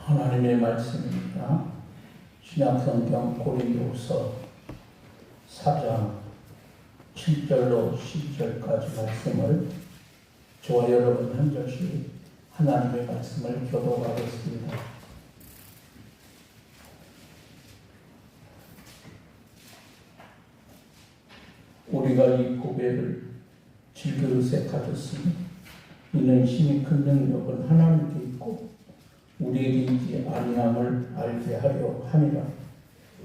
하나님의 말씀입니다. 신약성경 고린도후서 4장 7절로 10절까지 말씀을 저와 여러분 한 절씩 하나님의 말씀을 교독하겠습니다. 우리가 이 고백을 질그릇에 가졌으니 이는 힘이 큰 능력은 하나님께 있고 우리에게 있지 아니함을 알게 하려 함이라.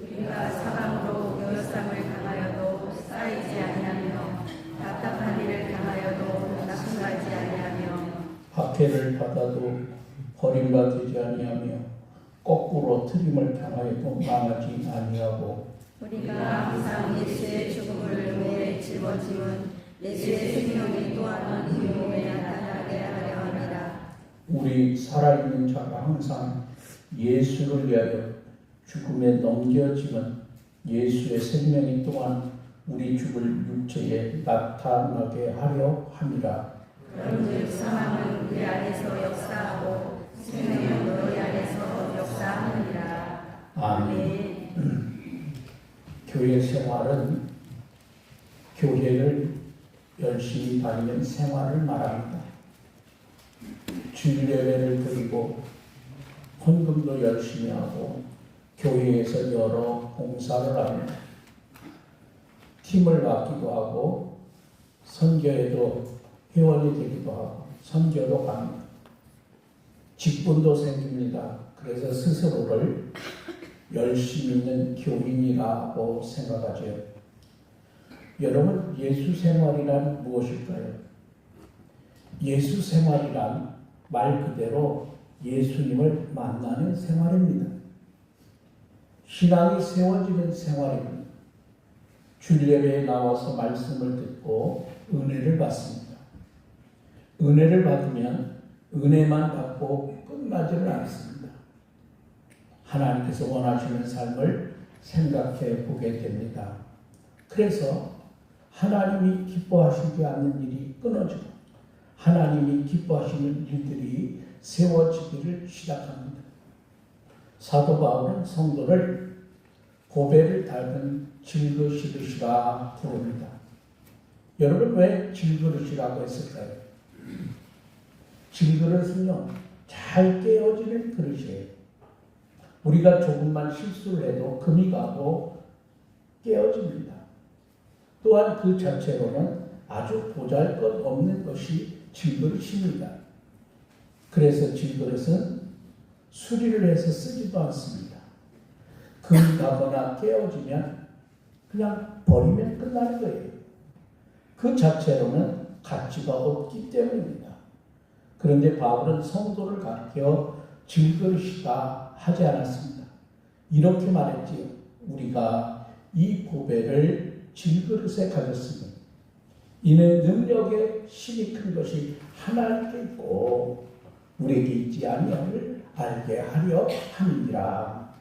우리가 사방으로 열상을 당하여도 쌓이지 아니하며 답답한 일을 당하여도 낙심하지 아니하며 박해를 받아도 버림받지 아니하며 거꾸로 트림을 당하여도 망하지 아니하고 우리가 항상 예수의 죽음을 위해 짊어지면 예수의 생명이 또한 우리 몸에 나타나게 하려 합니다. 우리 살아있는 자가 항상 예수를 위하여 죽음에 넘겨지면 예수의 생명이 또한 우리 죽을 육체에 나타나게 하려 함이라. 그런즉 사망은 우리 안에서 역사하고 생명은 너희 안에서 역사하느니라. 아멘. 교회 생활은 교회를 열심히 다니는 생활을 말합니다. 주일 예배를 드리고 헌금도 열심히 하고 교회에서 여러 봉사를 합니다. 팀을 맡기도 하고 선교에도 회원이 되기도 하고 선교도 갑니다. 직분도 생깁니다. 그래서 스스로를 열심히 있는 교인이라고 생각하죠. 여러분, 예수 생활이란 무엇일까요? 예수 생활이란 말 그대로 예수님을 만나는 생활입니다. 신앙이 세워지는 생활입니다. 주일 예배에 나와서 말씀을 듣고 은혜를 받습니다. 은혜를 받으면 은혜만 받고 끝나지는 않습니다. 하나님께서 원하시는 삶을 생각해 보게 됩니다. 그래서 하나님이 기뻐하시지 않는 일이 끊어지고 하나님이 기뻐하시는 일들이 세워지기를 시작합니다. 사도 바울은 성도를 보배를 닮은 질그릇이라 부릅니다. 여러분, 왜 질그릇이라고 했을까요? 질그릇은요, 잘 깨어지는 그릇이에요. 우리가 조금만 실수를 해도 금이 가고 깨어집니다. 또한 그 자체로는 아주 보잘것없는 것이 질그릇입니다. 그래서 질그릇은 수리를 해서 쓰지도 않습니다. 금이 가거나 깨어지면 그냥 버리면 끝나는 거예요. 그 자체로는 가치가 없기 때문입니다. 그런데 바울은 성도를 가르쳐 질그릇이다 하지 않았습니다. 이렇게 말했지요. 우리가 이 보배를 질그릇에 가졌으니 이는 능력의 힘이 큰 것이 하나님께 있고 우리에게 있지 아니함을 알게 하려 함이니라.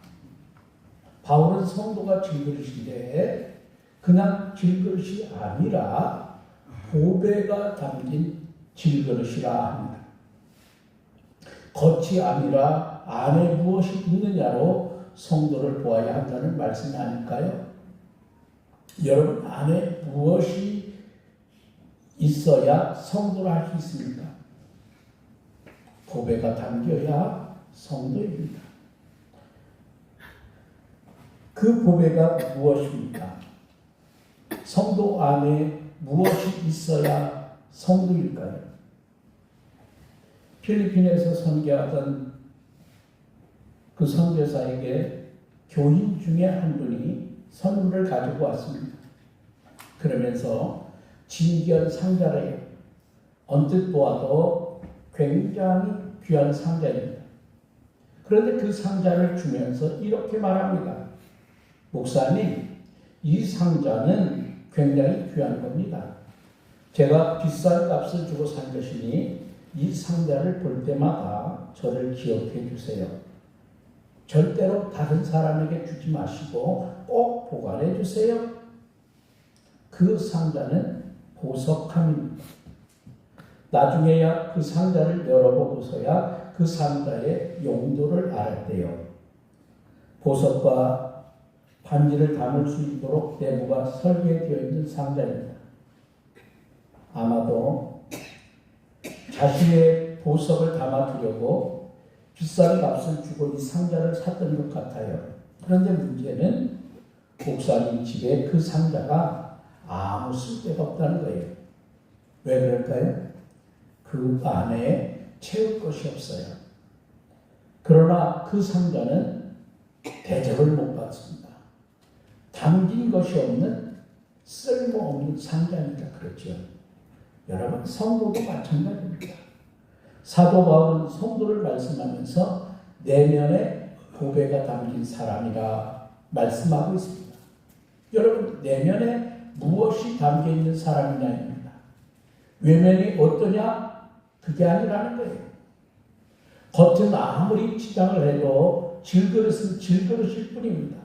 바울은 성도가 질그릇인데 그냥 질그릇이 아니라 보배가 담긴 질그릇이라 합니다. 겉이 아니라 안에 무엇이 있느냐로 성도를 보아야 한다는 말씀이 아닐까요? 여러분, 안에 무엇이 있어야 성도를 할 수 있습니까? 보배가 담겨야 성도입니다. 그 보배가 무엇입니까? 성도 안에 무엇이 있어야 성도일까요? 필리핀에서 선교하던 그 선교사에게 교인 중에 한 분이 선물을 가지고 왔습니다. 그러면서 진귀한 상자래요. 언뜻 보아도 굉장히 귀한 상자입니다. 그런데 그 상자를 주면서 이렇게 말합니다. 목사님, 이 상자는 굉장히 귀한 겁니다. 제가 비싼 값을 주고 산 것이니 이 상자를 볼 때마다 저를 기억해 주세요. 절대로 다른 사람에게 주지 마시고 꼭 보관해 주세요. 그 상자는 보석함입니다. 나중에야 그 상자를 열어보고서야 그 그 상자의 용도를 알았대요. 보석과 반지를 담을 수 있도록 내부가 설계되어 있는 상자입니다. 아마도 자신의 보석을 담아두려고 비싼 값을 주고 이 상자를 샀던 것 같아요. 그런데 문제는 목사님 집에 그 상자가 아무 쓸데가 없다는 거예요. 왜 그럴까요? 그 안에 채울 것이 없어요. 그러나 그 상자는 대접을 못 받습니다. 담긴 것이 없는 쓸모없는 상자니까 그렇죠. 여러분, 성도도 마찬가지입니다. 사도 바울은 성도를 말씀하면서 내면에 보배가 담긴 사람이라 말씀하고 있습니다. 여러분, 내면에 무엇이 담겨 있는 사람이냐입니다. 외면이 어떠냐? 그게 아니라는 거예요. 겉은 아무리 치장을 해도 질그릇은 질그릇일 뿐입니다.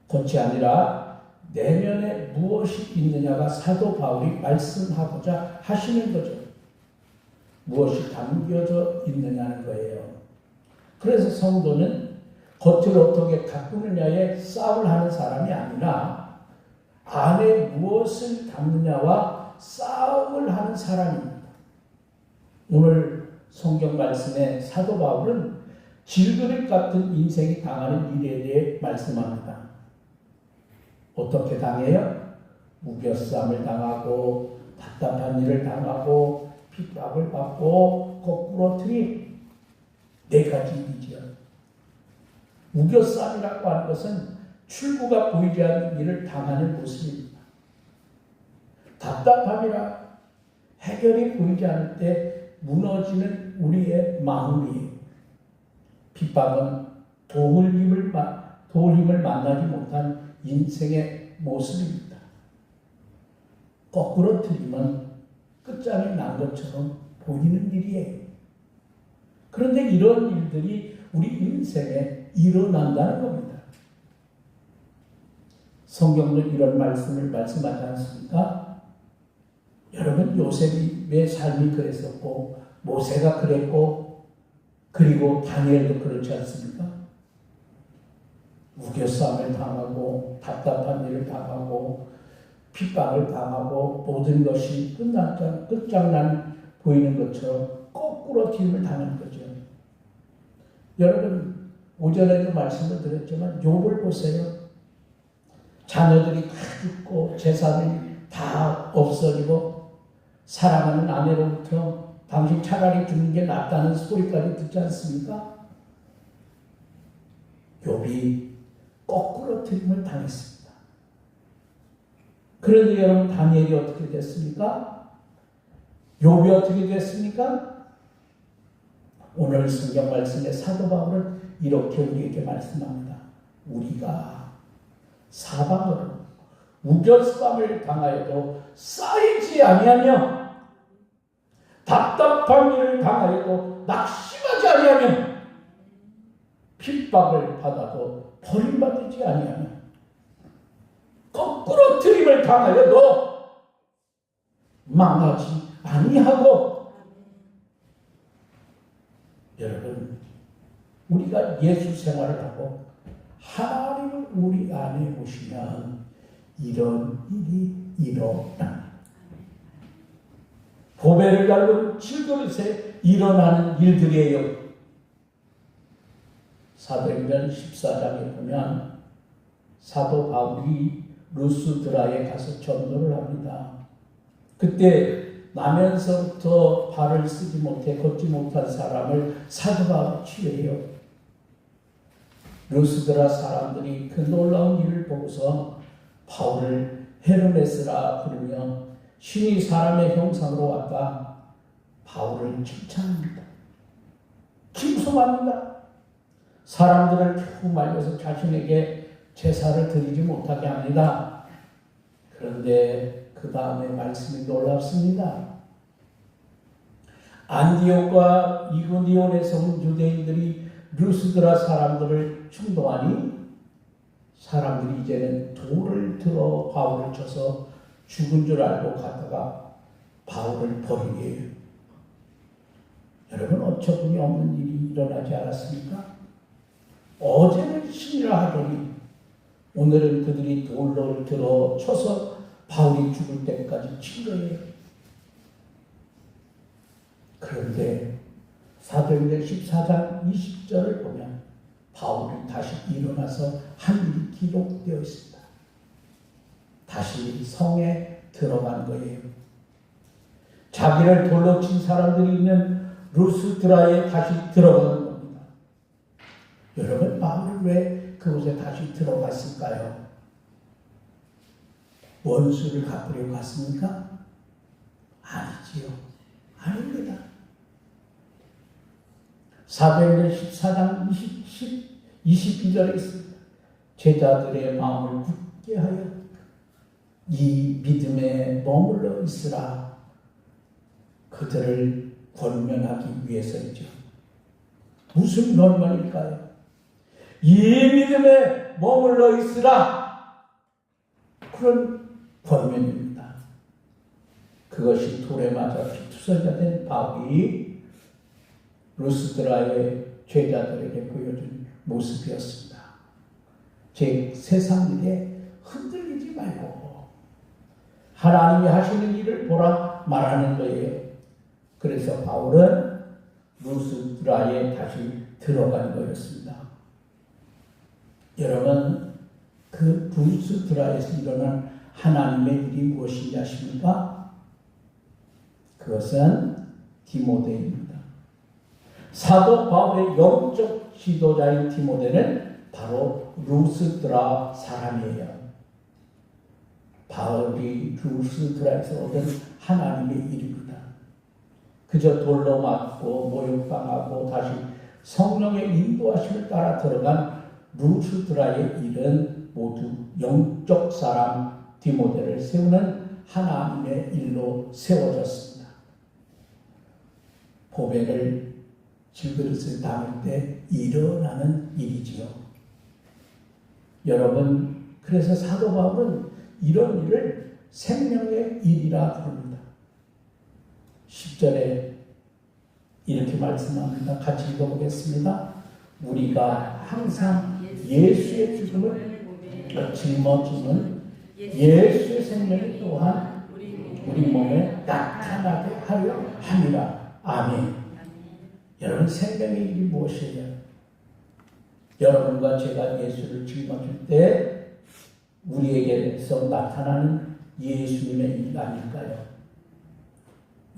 겉이 아니라 내면에 무엇이 있느냐가 사도 바울이 말씀하고자 하시는 거죠. 무엇이 담겨져 있느냐는 거예요. 그래서 성도는 겉을 어떻게 가꾸느냐에 싸움을 하는 사람이 아니라 안에 무엇을 담느냐와 싸움을 하는 사람입니다. 오늘 성경 말씀에 사도 바울은 질그릇 같은 인생이 당하는 일에 대해 말씀합니다. 어떻게 당해요? 무교쌈을 당하고 답답한 일을 당하고 핍박을 받고 거꾸로 트림, 네 가지 일이죠. 무교쌈이라고 하는 것은 출구가 보이지 않는 일을 당하는 모습입니다. 답답함이라 해결이 보이지 않을 때 무너지는 우리의 마음이에요. 핍박은 도울 힘을 만나지 못한 인생의 모습입니다. 거꾸로 틀리면 끝장이 난 것처럼 보이는 일이에요. 그런데 이런 일들이 우리 인생에 일어난다는 겁니다. 성경도 이런 말씀을 말씀하지 않습니까? 여러분, 요셉의 삶이 그랬었고 모세가 그랬고 그리고 다니엘도 그렇지 않습니까? 무교싸움을 당하고 답답한 일을 당하고 핍박을 당하고 모든 것이 끝장난 보이는 것처럼 거꾸로 뒤를 당하는 거죠. 여러분, 오전에도 말씀을 드렸지만 욥을 보세요. 자녀들이 다 죽고 재산이 다 없어지고 사랑하는 아내로부터 당신 차라리 죽는 게 낫다는 소리까지 듣지 않습니까? 욥이 거꾸로 틀림을 당했습니다. 그런데 여러분, 다니엘이 어떻게 됐습니까? 욥이 어떻게 됐습니까? 오늘 성경 말씀에 사도 바울은 이렇게 우리에게 말씀합니다. 우리가 사방으로 우겨쌈을 당하여도 쌓이지 아니하며 답답한 일을 당하여도 낙심하지 아니하며 핍박을 받아도 버림받지 아니하며 거꾸로 트림을 당하여도 망하지 아니하고. 여러분, 우리가 예수 생활을 하고 하나님을 우리 안에 오시면 이런 일이 일어납니다. 보배를 달고 질그릇에 일어나는 일들이에요. 사도행전 14장에 보면 사도 바울이 루스드라에 가서 전도를 합니다. 그때 나면서부터 발을 쓰지 못해 걷지 못한 사람을 사도 바울이 치유해요. 루스드라 사람들이 그 놀라운 일을 보고서 바울을 헤르메스라 부르며 신이 사람의 형상으로 왔다 바울을 칭찬합니다. 칭송합니다. 사람들을 겨우 말려서 자신에게 제사를 드리지 못하게 합니다. 그런데 그 다음에 말씀이 놀랍습니다. 안디옥과 이고니온에서 온 유대인들이 루스드라 사람들을 충동하니 사람들이 이제는 돌을 들어 바울을 쳐서 죽은 줄 알고 가다가 바울을 버리게 해요. 여러분 어처구니 없는 일이 일어나지 않았습니까? 어제는 신이라 하더니 오늘은 그들이 돌로 들어 쳐서 바울이 죽을 때까지 친 거예요. 그런데 사도행전 14장 20절을 보면 바울이 다시 일어나서 한 일이 기록되어 있습니다. 다시 성에 들어간 거예요. 자기를 돌로 친 사람들이 있는 루스드라에 다시 들어가는 겁니다. 여러분, 바울은 왜 그곳에 다시 들어갔을까요? 원수를 갚으려고 갔습니까? 아니지요. 아닙니다. 사도행전 14장 22절에 있습니다. 제자들의 마음을 굳게 하여 이 믿음에 머물러 있으라. 그들을 권면하기 위해서이죠. 무슨 권면일까요? 이 믿음에 머물러 있으라. 그런 권면입니다. 그것이 돌에 맞아 피투성이가 된 바울이 루스드라의 제자들에게 보여준 모습이었습니다. 즉, 세상 일에 흔들리지 말고 하나님이 하시는 일을 보라 말하는 거예요. 그래서 바울은 루스드라에 다시 들어간 거였습니다. 여러분, 그 루스드라에서 일어난 하나님의 일이 무엇인지 아십니까? 그것은 디모데입니다. 사도 바울의 영적 지도자인 디모데는 바로 루스드라 사람이에요. 바울이 루스드라에서 얻은 하나님의 일입니다. 그저 돌로 맞고 모욕당하고 다시 성령의 인도하심을 따라 들어간 루스드라의 일은 모두 영적 사람 디모데를 세우는 하나님의 일로 세워졌습니다. 보배를 질그릇을 담을 때 일어나는 일이지요. 여러분, 그래서 사도 바울은 이런 일을 생명의 일이라 부릅니다. 10절에 이렇게 말씀합니다. 같이 읽어보겠습니다. 우리가 항상 예수의 죽음을 짊어지는 예수의 생명이 또한 우리 몸에 나타나게 하려 함이라. 아멘. 여러분, 생명의 일이 무엇이에요? 여러분과 제가 예수를 짊어질 때 우리에게서 나타나는 예수님의 일 아닐까요?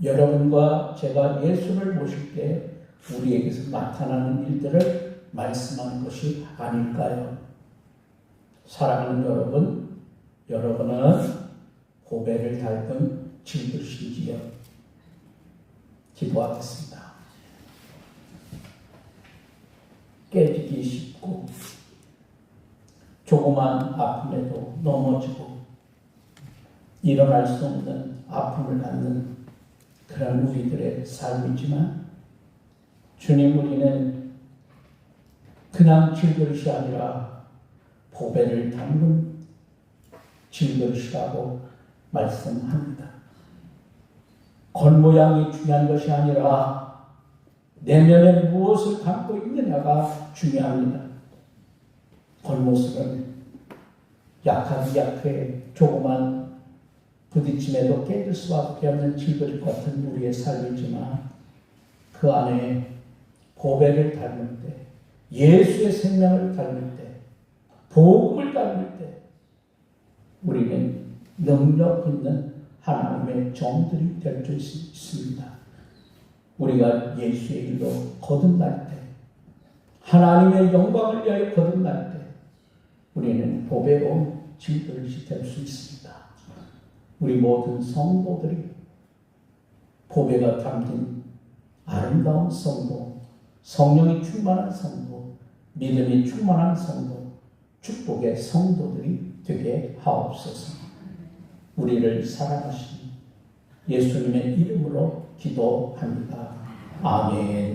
여러분과 제가 예수를 모실 때 우리에게서 나타나는 일들을 말씀하는 것이 아닐까요? 사랑하는 여러분, 여러분은 보배를 닮은 질그릇인지요? 기도하겠습니다. 깨지기 쉽고 조그만 아픔에도 넘어지고 일어날 수 없는 아픔을 갖는 그런 우리들의 삶이지만, 주님, 우리는 그냥 질그릇이 아니라 보배를 담은 질그릇이라고 말씀합니다. 겉모양이 중요한 것이 아니라 내면에 무엇을 담고 있느냐가 중요합니다. 겉모습은 약하기 약해 조그만 부딪힘에도 깨질 수밖에 없는 질그릇 같은 우리의 삶이지만, 그 안에 보배를 닮을 때, 예수의 생명을 닮을 때, 복음을 닮을 때 우리는 능력 있는 하나님의 종들이 될 수 있습니다. 우리가 예수의 일로 거듭날 때, 하나님의 영광을 위하여 거듭날 때 우리는 보배로운 질그릇이 될 수 있습니다. 우리 모든 성도들이 보배가 담긴 아름다운 성도, 성령이 충만한 성도, 믿음이 충만한 성도, 축복의 성도들이 되게 하옵소서. 우리를 사랑하시는 예수님의 이름으로 기도합니다. 아멘.